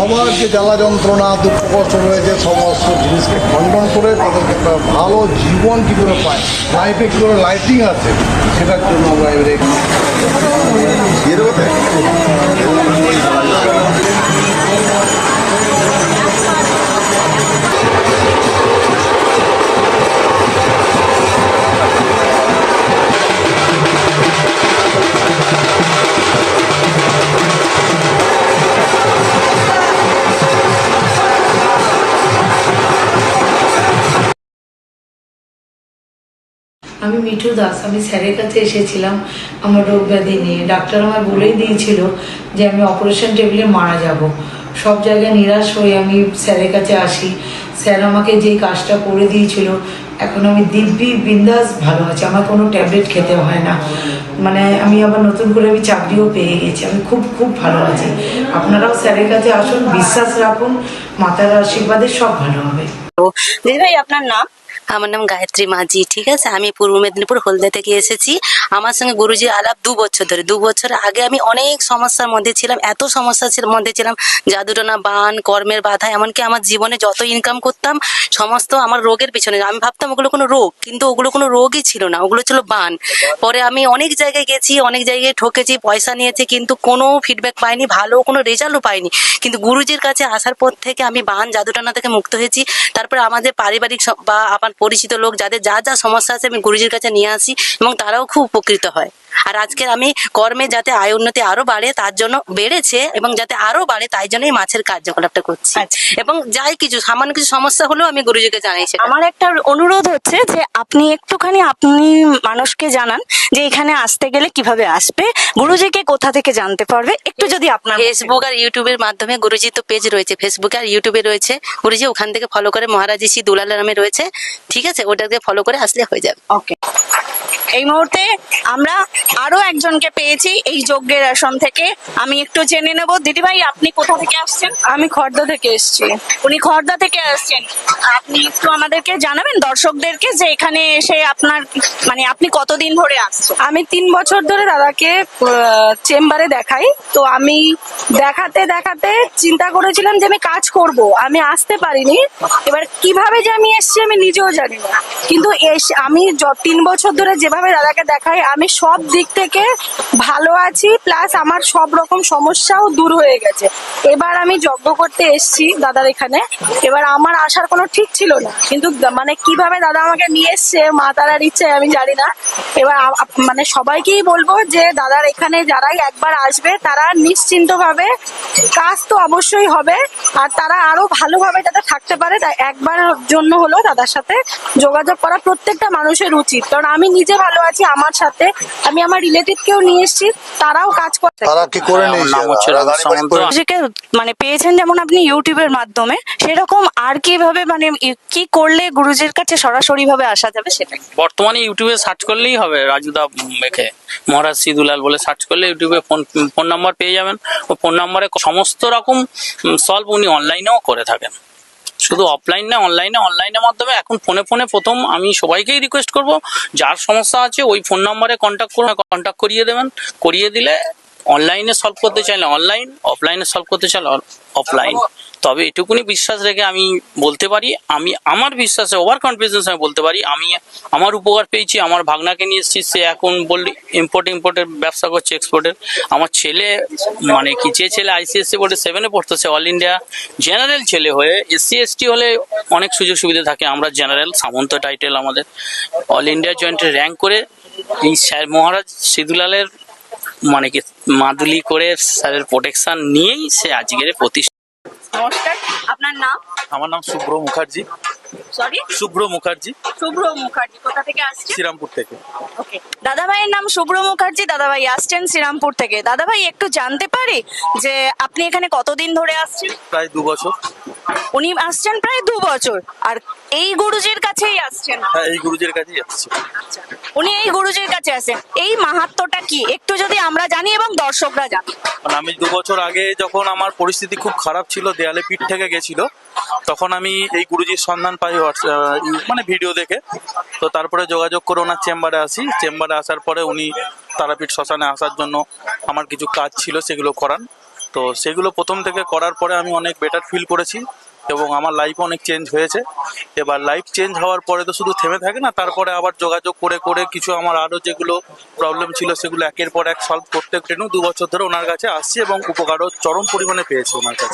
সবার যে জ্বালা যন্ত্রণা দুঃখ কষ্ট রয়েছে সমস্ত জিনিসকে খণ্ডন করে তাদেরকে একটা ভালো জীবন কী করে পায়, লাইফে কী করে লাইটিং আছে, সেটার জন্য আমরা এবারে এখানে আমি মিঠু দাস। আমি স্যারের কাছে এসেছিলাম আমার রোগ ব্যাধি নিয়ে। ডাক্তার আমায় বলেই দিয়েছিল যে আমি অপারেশন টেবিলে মারা যাব। সব জায়গায় নিরাশ হয়ে আমি স্যারের কাছে আসি। স্যার আমাকে যেই কাজটা করে দিয়েছিল, এখন আমি দিব্যি বিন্দাস ভালো আছি। আমার কোনো ট্যাবলেট খেতে হয় না। মানে আমি আবার নতুন করে আমি চাকরিও পেয়ে গেছি। আমি খুব খুব ভালো আছি। আপনারাও স্যারের কাছে আসুন, বিশ্বাস রাখুন, মাতার আশীর্বাদে সব ভালো হবে। দিদিভাই আপনার নাম? আমার নাম গায়ত্রী মাঝি। ঠিক আছে, আমি পূর্ব মেদিনীপুর হলদিয়া থেকে এসেছি। আমার সঙ্গে গুরুজি আলাপ 2 বছর ধরে। 2 বছর আগে আমি অনেক সমস্যার মধ্যে ছিলাম, এত সমস্যার মধ্যে ছিলাম, জাদুটোনা, বান, কর্মের বাধা, এমনকি আমার জীবনে যত ইনকাম করতাম সমস্ত আমার রোগের পিছনে। আমি ভাবতাম ওগুলো কোনো রোগ, কিন্তু ওগুলো কোনো রোগই ছিল না, ওগুলো ছিল বান। পরে আমি অনেক জায়গায় গেছি, অনেক জায়গায় ঠকেছি, পয়সা নিয়েছি, কিন্তু কোনো ফিডব্যাক পাইনি, ভালো কোনো রেজাল্টও পাইনি। কিন্তু গুরুজির কাছে আসার পর থেকে আমি বান, জাদুটানা থেকে মুক্ত হয়েছি। তারপরে আমাদের পারিবারিক বা আমার পরিচিত লোক যাদের যা যা সমস্যা আছে আমি গুরুজির কাছে নিয়ে আসি এবং তারাও খুব উপকৃত হয়। আর আজকের আমি কর্মে যাতে আয় উন্নতি আরো বাড়ে তার জন্য বেড়েছে, এবং যাতে আরো বাড়ে তাই জন্যই মাছের কার্যকলাপটা করছি। এবং যাই কিছু সামান্য কিছু সমস্যা হলেও আমি গুরুজিকে জানাই। আমার একটা অনুরোধ হচ্ছে যে আপনি একটুখানি মানুষকে জানান যে এখানে আসতে গেলে কিভাবে আসবে, গুরুজিকে কোথা থেকে জানতে পারবে, একটু যদি আপনার ফেসবুক আর ইউটিউবের মাধ্যমে, গুরুজি তো পেজ রয়েছে ফেসবুকে আর ইউটিউবে রয়েছে, গুরুজি ওখান থেকে ফলো করে, মহারাজ ঋষি দুলাল নামে রয়েছে, ঠিক আছে, ওটাকে ফলো করে আসলে হয়ে যাবে। ওকে। এই মুহূর্তে আমরা আরো একজনকে পেয়েছি এই যজ্ঞের আসন থেকে। আমি একটু জেনে নেব, দিদিভাই আপনি কোথা থেকে আসছেন? আমি খড়দা থেকে এসেছি। উনি খড়দা থেকে আসছেন। আপনি একটু আমাদেরকে জানাবেন, দর্শকদেরকে, যে এখানে এসে আপনার আপনি কতদিন ধরে আসছেন? আমি 3 বছর ধরে দাদাকে চেম্বারে দেখাই। তো আমি দেখাতে দেখাতে চিন্তা করেছিলাম যে আমি কাজ করব, আমি আসতে পারিনি। এবার কিভাবে যে আমি এসেছি আমি নিজেও জানি না, কিন্তু আমি 3 বছর ধরে যেভাবে দাদাকে দেখাই আমি সব দিক থেকে ভালো আছি, প্লাস আমার সব রকম সমস্যাও দূর হয়ে গেছে। এবার আমি যজ্ঞ করতে এসেছি দাদার এখানে। এবার আমার আসার কোনো ঠিক ছিল না, কিন্তু কিভাবে দাদা আমাকে নিয়ে এসছে মা তারার ইচ্ছায় আমি জানি না। এবার সবাইকেই বলবো যে দাদার এখানে যারাই একবার আসবে তারা নিশ্চিন্ত ভাবে কাজ তো অবশ্যই হবে, আর তারা আরো ভালোভাবে যাতে থাকতে পারে, তাই একবার জন্য হলো দাদার সাথে যোগাযোগ করা প্রত্যেকটা মানুষের উচিত। কারণ আমি নিজে ভালো আছি, আমার সাথে আমি আমার রিলেটিভকেও নিয়ে এসেছি, তারাও কাজ করতে। তারা কি করে গুরুজিকে পেয়েছেন যেমন আপনি ইউটিউবের মাধ্যমে, সেরকম আর কিভাবে কি করলে গুরুজির কাছে সরাসরি ভাবে আসা যাবে সেটা? বর্তমানে ইউটিউবে সার্চ করলেই হবে, রাজুদা মেখে মহারাজ শ্রী দুলাল বলে সার্চ করলে ইউটিউবে ফোন নাম্বার পেয়ে যাবেন। ওই ফোন নাম্বারে সমস্ত রকম সলভ উনি অনলাইনেও করে থাকেন, শুধু অফলাইন না, অনলাইনের মাধ্যমে। এখন ফোনে প্রথম আমি সবাইকেই রিকোয়েস্ট করব, যার সমস্যা আছে ওই ফোন নাম্বারে কন্ট্যাক্ট করিয়ে দেবেন। করিয়ে দিলে অনলাইনে সলভ করতে চাইলে অনলাইন, অফলাইনে সলভ করতে চাইলে অফলাইন। তবে এটুকুনি বিশ্বাস রেখে আমি বলতে পারি, আমি আমার বিশ্বাসে ওভার কনফিডেন্স আমি বলতে পারি, আমি আমার উপকার পেয়েছি। আমার ভাগনাকে নিয়ে এসেছি, সে এখন বললি ইম্পোর্টের ব্যবসা করছে, এক্সপোর্টের। আমার ছেলে যে ছেলে আইসিএসসি বোর্ডে 7-এ পড়তেছে, অল ইন্ডিয়া জেনারেল ছেলে হয়ে, SC ST হলে অনেক সুযোগ সুবিধা থাকে, আমরা জেনারেল সামন্ত টাইটেল, আমাদের অল ইন্ডিয়া জয়েন্টে র্যাঙ্ক করে এই মহারাজ শ্রীদুলালের মাদুলি করে স্যারের প্রোটেকশন নিয়েই সে আজকের প্রতিষ্ঠা। নমস্কার, আপনার নাম? আমার নাম শুভ্র মুখার্জি। সরি, শুভ্র মুখার্জি। শুভ্র মুখার্জি। কোথা থেকে আসছেন? শ্রীরামপুর থেকে। ওকে, দাদাভাইয়ের নাম শুভ্র মুখার্জি, দাদাভাই আসছেন শ্রীরামপুর থেকে। দাদাভাই একটু জানতে পারি যে আপনি এখানে কতদিন ধরে আসছেন? প্রায় 2 বছর। উনি আসছেন প্রায় 2 বছর, আর এই গুরুজির কাছেই আসছেন? হ্যাঁ, এই গুরুজির কাছেই আসছি। আচ্ছা, উনি এই গুরুজির কাছে আসেন, এই মাহাত্ম্যটা কি একটু যদি আমরা জানি এবং দর্শকরা জানি। আমি 2 বছর আগে যখন আমার পরিস্থিতি খুব খারাপ ছিল, দেয়ালে পিঠ থেকে গেছিল, তখন আমি এই গুরুজির সন্ধান পাই ভিডিও দেখে। তো তারপরে যোগাযোগ করে ওনার চেম্বারে আসি। চেম্বারে আসার পরে উনি তারাপীঠ শ্মশানে আসার জন্য আমার কিছু কাজ ছিল সেগুলো করান। তো সেগুলো প্রথম থেকে করার পরে আমি অনেক বেটার ফিল করেছি এবং আমার লাইফ অনেক চেঞ্জ হয়েছে। এবার লাইফ চেঞ্জ হওয়ার পরে তো শুধু থেমে থাকে না, তারপরে আবার যোগাযোগ করে করে কিছু আমার আরও যেগুলো প্রবলেম ছিল সেগুলো একের পর এক সলভ করতে 2 বছর ধরে ওনার কাছে আসছি এবং উপকারও চরম পরিমাণে পেয়েছি ওনার কাছে।